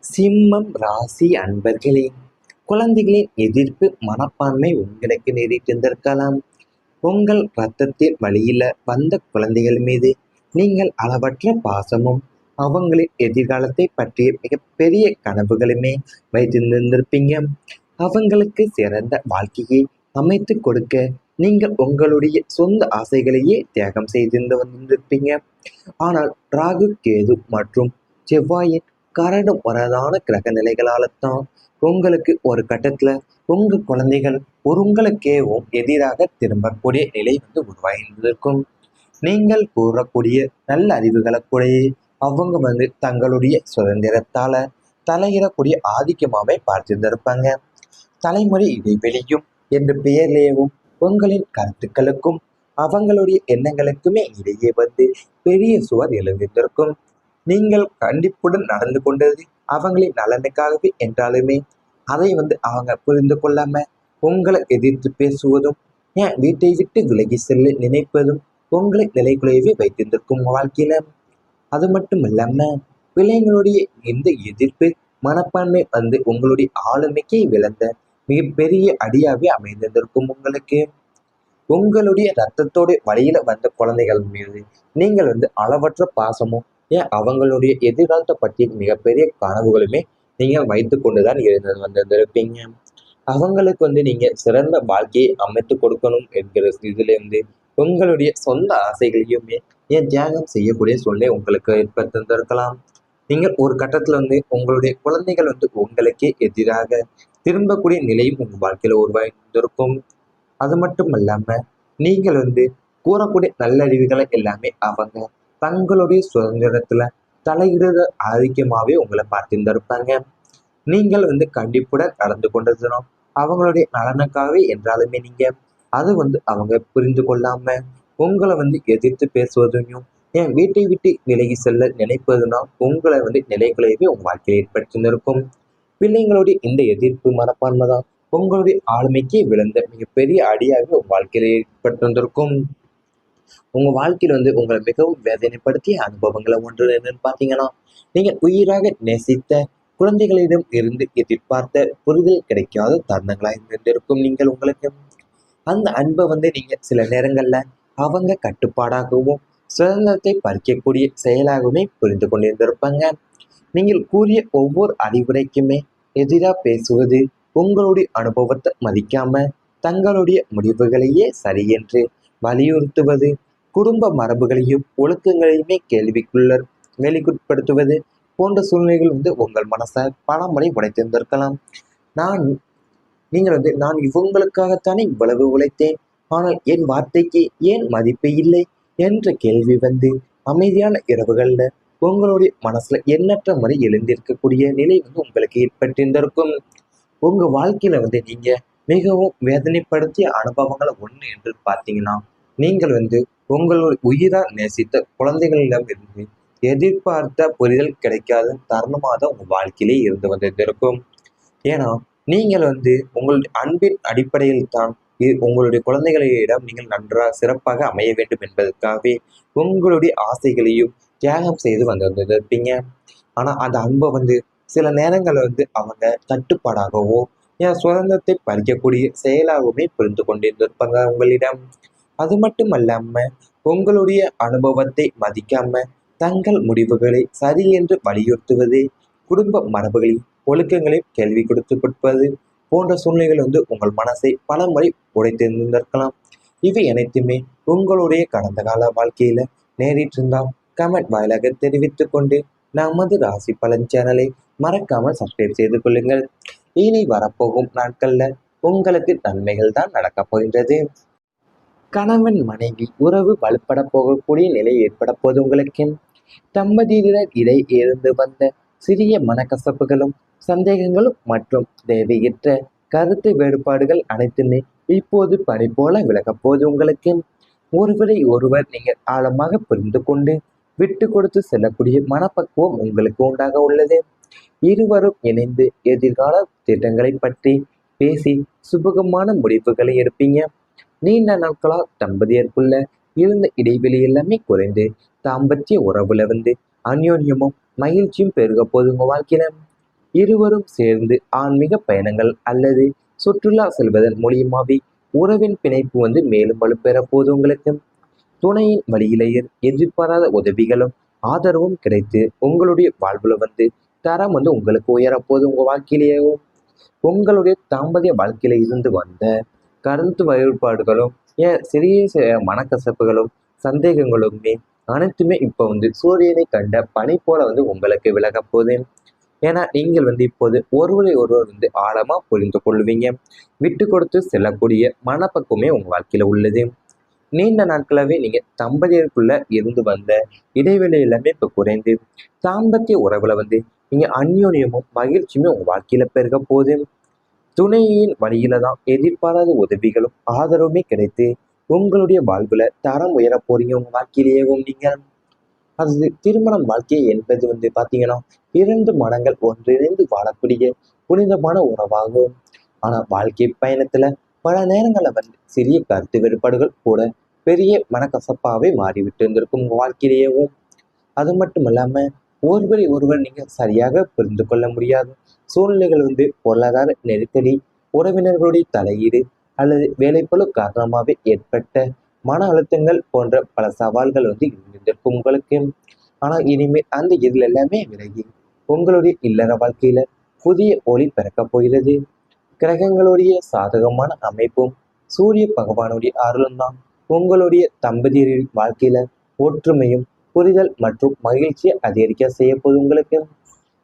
சிம்மம் ராசி அன்பர்களே, குழந்தைகளின் எதிர்ப்பு மனப்பான்மை உங்களுக்கு நேரிட்டிருந்திருக்கலாம். உங்கள் இரத்தத்தில் வழியில வந்த குழந்தைகள் மீது நீங்கள் அளவற்ற பாசமும் அவங்களின் எதிர்காலத்தை பற்றிய மிகப்பெரிய கனவுகளுமே வைத்திருந்திருப்பீங்க. அவங்களுக்கு சிறந்த வாழ்க்கையை அமைத்து கொடுக்க நீங்கள் உங்களுடைய சொந்த ஆசைகளையே தியாகம் செய்திருந்து வந்திருப்பீங்க. ஆனால் ராகு, கேது மற்றும் செவ்வாயின் கரடு முரடான கிரக நிலைகளால தான் உங்களுக்கு ஒரு கட்டத்துல உங்க குழந்தைகள் உங்களுக்கேவும் எதிராக திரும்பக்கூடிய நிலை உருவாகியிருக்கும். நீங்கள் கூறக்கூடிய நல்ல அறிவுகளை கூட அவங்க தங்களுடைய சுதந்திரத்தால தலையிடக்கூடிய ஆதிக்கமாவே பார்த்திருந்திருப்பாங்க. தலைமுறை இடைவெளியும் என்ற பெயர்லேயும் உங்களின் கருத்துக்களுக்கும் அவங்களுடைய எண்ணங்களுக்குமே இடையே பெரிய சுவர் எழுந்திருக்கும். நீங்கள் கண்டிப்புடன் நடந்து கொண்டது அவங்களின் நலனுக்காகவே என்றாலுமே அதை அவங்க புரிந்து கொள்ளாம உங்களை எதிர்த்து பேசுவதும், ஏன் வீட்டை விட்டு விலகி செல்ல நினைப்பதும் உங்களை நிலைக்குலையவே வைத்திருந்திருக்கும் வாழ்க்கையில. அது மட்டும் இல்லாம பிள்ளைங்களுடைய இந்த எதிர்ப்பு மனப்பான்மை உங்களுடைய ஆளுமைக்கு விளந்த மிகப்பெரிய அடியாவே அமைந்திருந்திருக்கும் உங்களுக்கு. உங்களுடைய ரத்தத்தோட வழியில வந்த குழந்தைகள் மீது நீங்கள் அளவற்ற பாசமும், ஏன் அவங்களுடைய எதிர்காலத்தை பற்றி மிகப்பெரிய கனவுகளுமே நீங்கள் வைத்து கொண்டுதான் வந்திருப்பீங்க. அவங்களுக்கு நீங்க சிறந்த வாழ்க்கையை அமைத்து கொடுக்கணும் என்கிற இதுல உங்களுடைய சொந்த ஆசைகளையுமே ஏன் தியாகம் செய்யக்கூடிய சூழ்நிலை உங்களுக்கு ஏற்பட்டிருந்திருக்கலாம். நீங்கள் ஒரு கட்டத்துல உங்களுடைய குழந்தைகள் உங்களுக்கே எதிராக திரும்பக்கூடிய நிலையும் உங்க வாழ்க்கையில உருவாகியிருந்திருக்கும். அது மட்டும் இல்லாம நீங்கள் கூறக்கூடிய நல்லறிவுகளை எல்லாமே அவங்க தங்களுடைய சுதந்திரத்துல தலையிடுற ஆதிக்கமாவே உங்களை பார்த்திருந்திருப்பாங்க. நீங்கள் கண்டிப்புடன் நடந்து கொண்டதுனும் அவங்களுடைய நலனுக்காகவே என்றாலுமே நீங்க அது அவங்க புரிந்து கொள்ளாம உங்களை எதிர்த்து பேசுவதையும், என் வீட்டை விட்டு விலகி செல்ல நினைப்பதுனா உங்களை நிலைக்குலையவே உங்க வாழ்க்கையில் ஏற்படுத்தியிருக்கும். பிள்ளைங்களுடைய இந்த எதிர்ப்பு மனப்பான்மை தான் உங்களுடைய ஆளுமைக்கு விழுந்த மிகப்பெரிய அடியாக உங்க வாழ்க்கையில ஏற்பட்டிருந்திருக்கும். உங்க வாழ்க்கையில் உங்களை மிகவும் வேதனைப்படுத்திய அனுபவங்களை ஒன்று என்னன்னு பார்த்தீங்கன்னா, நீங்க உயிராக நேசித்த குழந்தைகளிடம் இருந்து எதிர்பார்த்த புரிதல் கிடைக்காத தருணங்களாக இருந்திருக்கும். நீங்கள் உங்களுக்கு அந்த அன்பை நீங்க சில நேரங்கள்ல அவங்க கட்டுப்பாடாகவும் சுதந்திரத்தை பறிக்கக்கூடிய செயலாகவுமே புரிந்து கொண்டிருந்திருப்பாங்க. நீங்கள் கூறிய ஒவ்வொரு அறிவுரைக்குமே எதிராக பேசுவது, உங்களுடைய அனுபவத்தை மதிக்காம தங்களுடைய முடிவுகளையே சரி என்று வலியுறுத்துவது, குடும்ப மரபுகளையும் ஒழுக்கங்களையுமே வெளிக்குட்படுத்துவது போன்ற சூழ்நிலைகள் உங்கள் மனசை பல முறை உடைத்திருந்திருக்கலாம். நான் நீங்கள் நான் இவங்களுக்காகத்தானே இவ்வளவு உழைத்தேன், ஆனால் என் வார்த்தைக்கு ஏன் மதிப்பு இல்லை என்ற கேள்வி அமைதியான இரவுகள்ல உங்களுடைய மனசுல எண்ணற்ற முறை எழுந்திருக்கக்கூடிய நிலை உங்களுக்கு ஏற்பட்டிருந்திருக்கும். உங்க வாழ்க்கையில நீங்க மிகவும் வேதனைப்படுத்திய அனுபவங்களை ஒண்ணு என்று பார்த்தீங்கன்னா, நீங்கள் உங்களுடைய உயிரா நேசித்த குழந்தைகளிடம் இருந்து எதிர்பார்த்த புரிதல் கிடைக்காத தருணமாக தான் உங்க வாழ்க்கையிலே இருந்து வந்திருக்கும். ஏன்னா நீங்கள் உங்களுடைய அன்பின் அடிப்படையில் தான் உங்களுடைய குழந்தைகளிடம் நீங்கள் நன்றாக சிறப்பாக அமைய வேண்டும் என்பதற்காகவே உங்களுடைய ஆசைகளையும் தியாகம் செய்து வந்திருப்பீங்க. ஆனா அந்த அன்பை சில நேரங்களில் அவங்க கட்டுப்பாடாகவோ என் சுதந்திரத்தை பறிக்கக்கூடிய செயலாகவுமே புரிந்து கொண்டிருந்திருப்பாங்க உங்களிடம். அது மட்டும் அல்லாம உங்களுடைய அனுபவத்தை மதிக்காம தங்கள் முடிவுகளை சரி என்று வலியுறுத்துவது, குடும்ப மரபுகளில் ஒழுக்கங்களை கேள்வி கொடுப்பது போன்ற சூழ்நிலைகள் உங்கள் மனசை பல முறை உடைத்திருந்திருக்கலாம். இவை அனைத்துமே உங்களுடைய கடந்த கால வாழ்க்கையில நேரிட்டிருந்தால் கமெண்ட் வாயிலாக தெரிவித்துக் கொண்டு நமது ராசி பலன் சேனலை மறக்காமல் சப்ஸ்கிரைப் செய்து கொள்ளுங்கள். இனி வரப்போகும் நாட்கள்ல உங்களுக்கு நன்மைகள் தான் நடக்கப் போகின்றது. கணவன் மனைவி உறவு வலுப்பட போகக்கூடிய நிலை ஏற்பட போது உங்களுக்கு தம்பதியினர் இடையே இருந்து வந்த சிறிய மனக்கசப்புகளும் சந்தேகங்களும் மற்றும் தேவையற்ற கருத்து வேறுபாடுகள் அனைத்துமே இப்போது பனி போல விலகப் போது உங்களுக்கு ஒருவரை ஒருவர் நீங்கள் ஆழமாக புரிந்து கொண்டு விட்டு கொடுத்து செல்லக்கூடிய மனப்பக்குவம் உங்களுக்கு உண்டாக உள்ளது. இருவரும் இணைந்து எதிர்கால திட்டங்களை பற்றி பேசி சுபகமான முடிவுகளை எடுப்பீங்க. நீண்ட நாட்களா தம்பதியருக்குள்ள இருந்த இடைவெளி எல்லாமே குறைந்து தாம்பத்திய உறவுல அந்யோன்யமும் மகிழ்ச்சியும் பெருக போது உங்க வாழ்க்கையில இருவரும் சேர்ந்து ஆன்மீக பயணங்கள் அல்லது சுற்றுலா செல்வதன் மூலியமாவே உறவின் பிணைப்பு மேலும் வலுப்பெற போது உங்களுக்கு. துணையின் வழியிலேயே எதிர்பாராத உதவிகளும் ஆதரவும் கிடைத்து உங்களுடைய வாழ்வுல தரம் உங்களுக்கு உயரப்போது உங்க வாழ்க்கையிலேயும். உங்களுடைய தாம்பத்திய வாழ்க்கையில இருந்து வந்த கருத்து வேறுபாடுகளும் சிறிய மனக்கசப்புகளும் சந்தேகங்களுமே அனைத்துமே இப்போ சூரியனை கண்ட பனி போல உங்களுக்கு விலக போகுது. ஏன்னா நீங்கள் இப்போது ஒருவரை ஒருவர் ஆழமா புரிந்து கொள்வீங்க. விட்டு கொடுத்து செல்லக்கூடிய மனப்பக்குவமே உங்க வாழ்க்கையில உள்ளது. நீண்ட நாட்களாவே நீங்க தம்பதியருக்குள்ள இருந்து வந்த இடைவெளி எல்லாமே இப்ப குறைந்து தாம்பத்திய உறவுல நீங்க அந்யோன்யமும் மகிழ்ச்சியுமே உங்க வாழ்க்கையில பெருக போகுது. துணையின் வழியில தான் எதிர்பாராத உதவிகளும் ஆதரவுமே கிடைத்து உங்களுடைய வாழ்வுல தரம் உயர போறீங்க உங்க வாழ்க்கையிலேயும் நீங்க. அது திருமணம் வாழ்க்கை என்பது பாத்தீங்கன்னா 2 மனங்கள் ஒன்றிணைந்து வாழக்கூடிய புனிதமான உறவாகும். ஆனா வாழ்க்கை பயணத்துல பல நேரங்கள்ல சிறிய கருத்து வேறுபாடுகள் கூட பெரிய மனக்கசப்பாவே மாறிவிட்டு இருந்திருக்கும் உங்க வாழ்க்கையிலேயும். அது மட்டும் இல்லாம ஒருவரை ஒருவர் நீங்க சரியாக புரிந்து கொள்ள முடியாத சூழ்நிலைகள் பொருளாதார நெருக்கடி, உறவினர்களுடைய தலையீடு அல்லது வேலைப்பளு காரணமாகவே ஏற்பட்ட மன அழுத்தங்கள் போன்ற பல சவால்கள் இருந்திருக்கும் உங்களுக்கு. ஆனா இனிமேல் அந்த இதுல எல்லாமே விலகி உங்களுடைய இல்லற வாழ்க்கையில புதிய ஒளி பிறக்கப் போகிறது. கிரகங்களுடைய சாதகமான அமைப்பும் சூரிய பகவானுடைய அருளும் தான் உங்களுடைய தம்பதியரின் வாழ்க்கையில ஒற்றுமையும் புரிதல் மற்றும் மகிழ்ச்சியை அதிகரிக்க செய்ய போது உங்களுக்கு.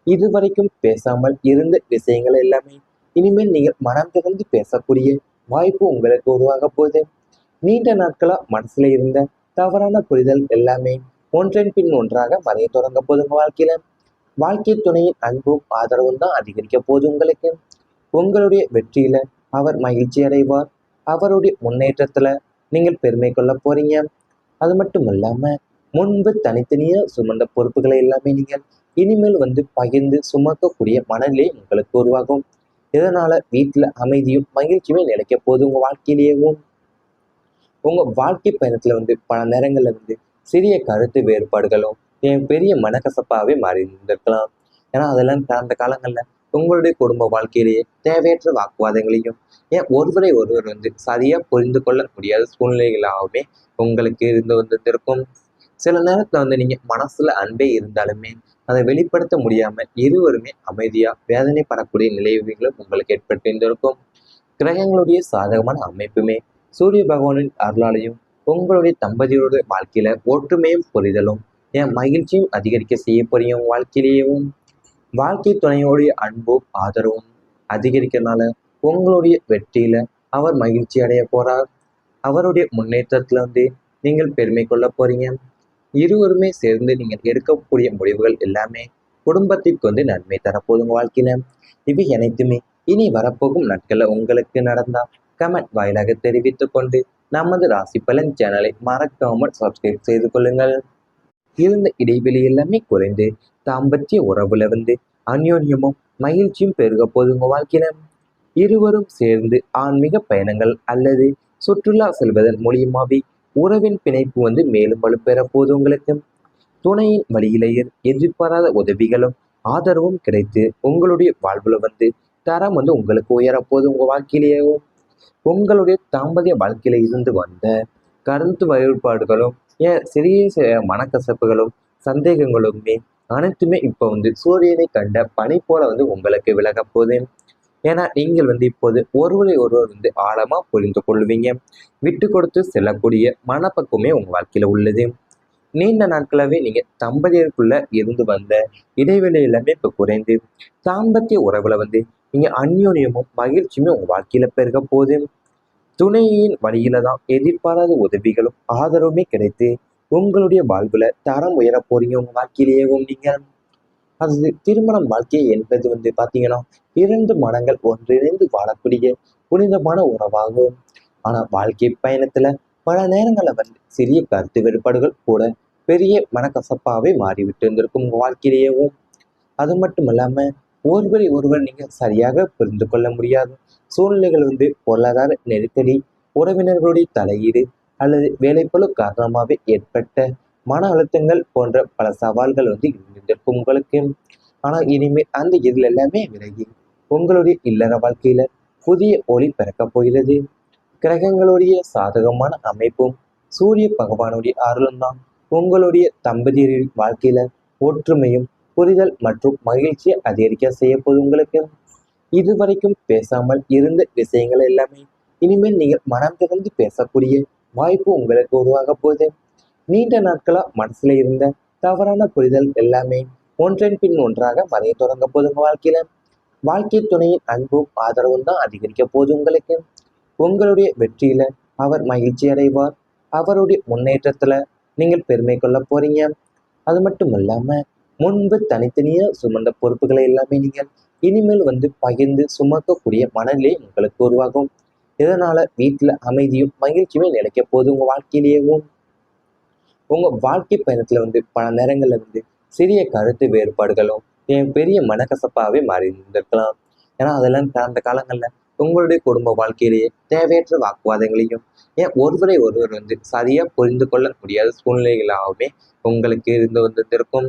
இதுவரைக்கும் பேசாமல் இருந்த விஷயங்கள் எல்லாமே இனிமேல் நீங்கள் மனம் திறந்து பேசக்கூடிய வாய்ப்பு உங்களுக்கு உருவாக போகுது. நீண்ட நாட்களா மனசுல இருந்த தவறான புரிதல் எல்லாமே ஒன்றன் பின் ஒன்றாக மறைய தொடங்க போது உங்க வாழ்க்கையில. வாழ்க்கை துணையின் அன்பும் ஆதரவும் தான் அதிகரிக்க போது உங்களுக்கு. உங்களுடைய வெற்றியில அவர் மகிழ்ச்சி அடைவார். அவருடைய முன்னேற்றத்துல நீங்கள் பெருமை கொள்ள போறீங்க. அது மட்டும் இல்லாம முன்பு தனித்தனியா சுமந்த பொறுப்புகளை எல்லாமே நீங்கள் இனிமேல் பகிர்ந்து சுமக்கக்கூடிய மனநிலை உங்களுக்கு உருவாகும். இதனால வீட்டுல அமைதியும் மகிழ்ச்சியுமே நிலைக்க போது உங்க வாழ்க்கையிலேயும். உங்க வாழ்க்கை பயணத்துல பல நேரங்கள்ல சிறிய கருத்து வேறுபாடுகளும் பெரிய மனக்கசப்பாவே மாறி இருந்திருக்கலாம். ஏன்னா அதெல்லாம் கடந்த காலங்கள்ல உங்களுடைய குடும்ப வாழ்க்கையிலேயே தேவையற்ற வாக்குவாதங்களையும் ஒருவரை ஒருவர் சரியா புரிந்து கொள்ள முடியாத சூழ்நிலைகளாகவே உங்களுக்கு இருந்து வந்திருக்கும். சில நேரத்துல நீங்க மனசுல அன்பே இருந்தாலுமே அதை வெளிப்படுத்த முடியாம இருவருமே அமைதியா வேதனைப்படக்கூடிய நிலைகளும் உங்களுக்கு ஏற்பட்டு இருந்திருக்கும். கிரகங்களுடைய சாதகமான அமைப்புமே சூரிய பகவானின் அருளாலையும் உங்களுடைய தம்பதியோட வாழ்க்கையில ஒற்றுமையும் புரிதலும் மகிழ்ச்சியும் அதிகரிக்க செய்ய போறீங்க உங்க வாழ்க்கையிலேயும். வாழ்க்கை துணையோடைய அன்பும் ஆதரவும் அதிகரிக்கிறதுனால உங்களுடைய வெற்றியில அவர் மகிழ்ச்சி அடைய போறார். அவருடைய முன்னேற்றத்துல நீங்கள் பெருமை கொள்ள போறீங்க. இருவருமே சேர்ந்து நீங்கள் எடுக்கக்கூடிய முடிவுகள் எல்லாமே குடும்பத்திற்கு நன்மை தரப்போதுங்க வாழ்க்கையில. இவை அனைத்துமே இனி வரப்போகும் நாட்கள்ல உங்களுக்கு நடந்தா கமெண்ட் வாயிலாக தெரிவித்துக் கொண்டு நமது ராசி பலன் சேனலை மறக்காமல் சப்ஸ்கிரைப் செய்து கொள்ளுங்கள். இருந்த இடைவெளி எல்லாமே குறைந்து தாம்பத்திய உறவுல அந்யோன்யமும் மகிழ்ச்சியும் பெருக போதுங்க வாழ்க்கையில. இருவரும் சேர்ந்து ஆன்மீக பயணங்கள் அல்லது சுற்றுலா செல்வதன் மூலியமாவே உறவின் பிணைப்பு மேலும் வலுப்பெற போது உங்களுக்கு. துணையின் வழியிலேயே எதிர்பாராத உதவிகளும் ஆதரவும் கிடைத்து உங்களுடைய வாழ்வுல தரம் உங்களுக்கு உயரப்போது உங்க வாழ்க்கையிலேயும். உங்களுடைய தாம்பத்திய வாழ்க்கையில இருந்து வந்த கருத்து வேறுபாடுகளும் சிறிய மனக்கசப்புகளும் சந்தேகங்களுமே அனைத்துமே இப்போ சூரியனை கண்ட பனி போல உங்களுக்கு விலக போகுது. ஏன்னா நீங்கள் இப்போது ஒருவரை ஒருவர் ஆழமா புரிந்து கொள்வீங்க. விட்டு கொடுத்து செல்லக்கூடிய மனப்பக்குவமே உங்க வாழ்க்கையில உள்ளது. நீண்ட நாட்களாவே நீங்க தம்பதியருக்குள்ள இருந்து வந்த இடைவெளி எல்லாமே இப்ப குறைந்து தாம்பத்திய உறவுல நீங்க அந்யோன்யமும் மகிழ்ச்சியுமே உங்க வாழ்க்கையில பெருக போகுது. துணையின் வழியில தான் எதிர்பாராத உதவிகளும் ஆதரவுமே கிடைத்து உங்களுடைய வாழ்வுல தரம் உயர போறீங்க உங்க வாழ்க்கையிலேயும் நீங்க. அது திருமணம் வாழ்க்கை என்பது பாத்தீங்கன்னா 2 மனங்கள் ஒன்றிணைந்து வாழக்கூடிய புனிதமான உறவாகும். ஆனா வாழ்க்கை பயணத்துல பல நேரங்கள்ல சிறிய கருத்து வேறுபாடுகள் கூட பெரிய மனக்கசப்பாவே மாறிவிட்டு இருந்திருக்கும் உங்க வாழ்க்கையிலேயும். அது மட்டும் இல்லாம ஒருவரை ஒருவர் நீங்க சரியாக புரிந்து கொள்ள முடியாத சூழ்நிலைகள் பொருளாதார நெருக்கடி, உறவினர்களுடைய தலையீடு அல்லது வேலைப்பளு காரணமாகவே ஏற்பட்ட மன அழுத்தங்கள் போன்ற பல சவால்கள் இருந்திருக்கும் உங்களுக்கு. ஆனால் இனிமேல் அந்த இருள் எல்லாமே விலகி உங்களுடைய இல்லற வாழ்க்கையில புதிய ஒளி பிறக்கப் போகிறது. கிரகங்களுடைய சாதகமான அமைப்பும் சூரிய பகவானுடைய அருளும் தான் உங்களுடைய தம்பதியரின் வாழ்க்கையில ஒற்றுமையும் புரிதல் மற்றும் மகிழ்ச்சியை அதிகரிக்க செய்ய போது உங்களுக்கு. இதுவரைக்கும் பேசாமல் இருந்த விஷயங்கள் எல்லாமே இனிமேல் நீங்கள் மனம் திறந்து பேசக்கூடிய வாய்ப்பு உங்களுக்கு உருவாக போகுது. நீண்ட நாட்களா மனசுல இருந்த தவறான புரிதல் எல்லாமே ஒன்றன் பின் ஒன்றாக மறைய தொடங்க போது உங்க வாழ்க்கையில. வாழ்க்கை துணையின் அன்பும் ஆதரவும் தான் அதிகரிக்க போகுது உங்களுக்கு. உங்களுடைய வெற்றியில அவர் மகிழ்ச்சி அடைவார். அவருடைய முன்னேற்றத்துல நீங்கள் பெருமை கொள்ள போறீங்க. அது மட்டும் இல்லாம முன்பு தனித்தனியா சுமந்த பொறுப்புகளை எல்லாமே நீங்கள் இனிமேல் பகிர்ந்து சுமக்கக்கூடிய மனநிலை உங்களுக்கு உருவாகும். இதனால வீட்டுல அமைதியும் மகிழ்ச்சியுமே நிலைக்க போகுது உங்க வாழ்க்கையிலேயும். உங்க வாழ்க்கை பயணத்துல பல நேரங்கள்ல சிறிய கருத்து வேறுபாடுகளும் பெரிய மனக்கசப்பாவே மாறி இருந்திருக்கலாம். ஏன்னா அதெல்லாம் அந்த காலங்கள்ல உங்களுடைய குடும்ப வாழ்க்கையிலேயே தேவையற்ற வாக்குவாதங்களையும் ஒருவரை ஒருவர் சரியா புரிந்து கொள்ள முடியாத சூழ்நிலைகளாகவே உங்களுக்கு இருந்து வந்திருக்கும்.